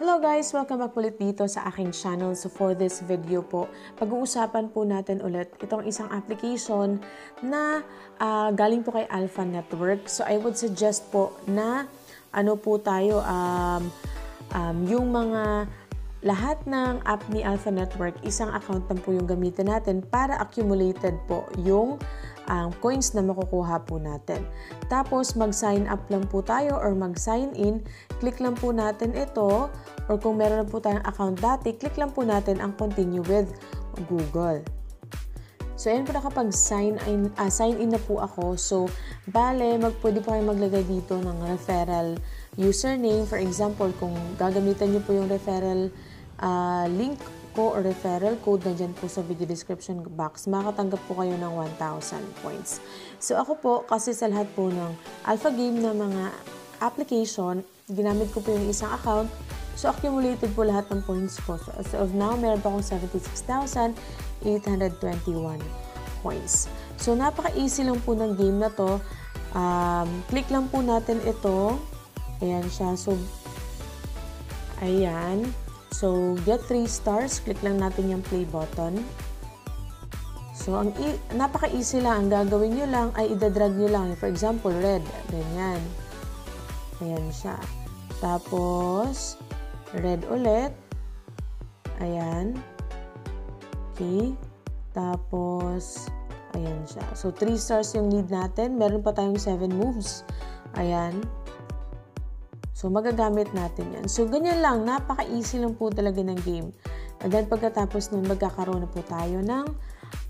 Hello guys! Welcome back ulit dito sa aking channel. So for this video po, pag-uusapan po natin ulit itong isang application na galing po kay Alpha Network. So I would suggest po na ano po tayo, yung mga lahat ng app ni Alpha Network, isang account lang po yung gamitin natin para accumulated po yung coins na makukuha po natin. Tapos mag-sign up lang po tayo or mag-sign in, click lang po natin ito, or kung meron na po tayong account dati, click lang po natin ang continue with Google. So ayan po, nakapag-sign in na po ako. So bale, pwede po kayo maglagay dito ng referral username. For example, kung gagamitan niyo po yung referral link ko or referral code na dyan po sa video description box, makatanggap po kayo ng 1,000 points. So ako po, kasi sa lahat po ng Alpha Game na mga application, ginamit ko po yung isang account. So accumulated po lahat ng points ko. So as of now, meron pa akong 76,821 points. So napaka-easy lang po ng game na to. Click lang po natin ito. Ayan siya. So, ayan. So, get 3 stars. Click lang natin yung play button. So, napaka-easy lang. Ang gagawin nyo lang ay idadrag nyo lang. For example, red. Ganyan. Ayan siya. Tapos, red ulit. Ayan. Okay. Tapos, ayan siya. So, 3 stars yung need natin. Meron pa tayong 7 moves. Ayan. So, magagamit natin yan. So, ganyan lang. Napaka-easy lang po talaga ng game. And then, pagkatapos nun, magkakaroon na po tayo ng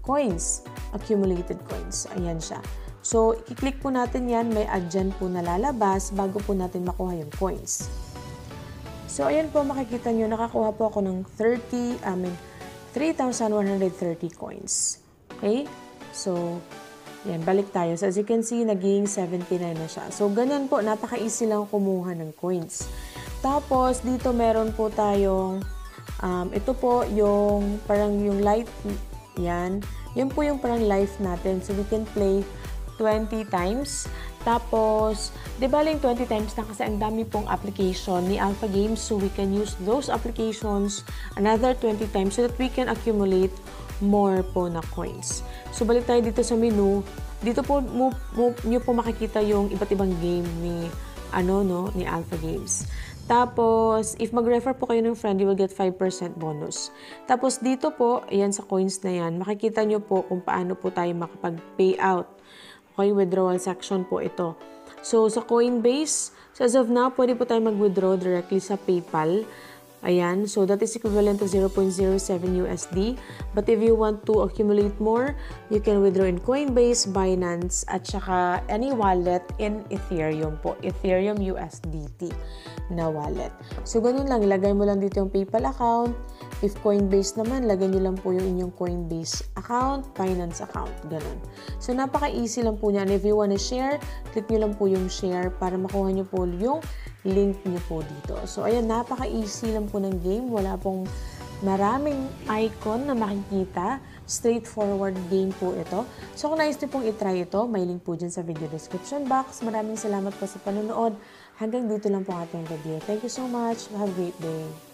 coins. Accumulated coins. Ayan siya. So, i-click po natin yan. May ad dyan po na lalabas bago po natin makuha yung coins. So, ayan po, makikita nyo, nakakuha po ako ng 3,130 coins. Okay? So, yan, balik tayo. So, as you can see, naging 79 na siya. So, ganyan po, napaka-easy lang kumuha ng coins. Tapos, dito meron po tayong, ito po yung, parang yung light, yan. Yan po yung parang life natin. So, we can play 20 times. Tapos, di ba lang 20 times na kasi ang dami pong application ni Alpha Games. So, we can use those applications another 20 times so that we can accumulate more po na coins. So, balik tayo dito sa menu. Dito po nyo po makikita yung iba't ibang game ni Alpha Games. Tapos, if mag-refer po kayo ng friend, you will get 5% bonus. Tapos, dito po, ayan sa coins na yan, makikita nyo po kung paano po tayo makapag-payout. Okay, withdrawal section po ito. So, sa Coinbase, so as of now, pwede po tayo mag-withdraw directly sa PayPal. Ayan, so that is equivalent to 0.07 USD. But if you want to accumulate more, you can withdraw in Coinbase, Binance, at saka any wallet in Ethereum po. Ethereum USDT na wallet. So, ganun lang. Ilagay mo lang dito yung PayPal account. If Coinbase naman, lagay nyo lang po yung inyong Coinbase account, Binance account. Ganun. So, napaka-easy lang po niyan. If you wanna share, click nyo lang po yung share para makuha nyo po yung link nyo po dito. So, ayan, napaka-easy lang po ng game. Wala pong maraming icon na makikita. Straightforward game po ito. So, kung nais nyo pong itry ito, may link po dyan sa video description box. Maraming salamat po sa panonood. Hanggang dito lang po ang ating video. Thank you so much. Have a great day.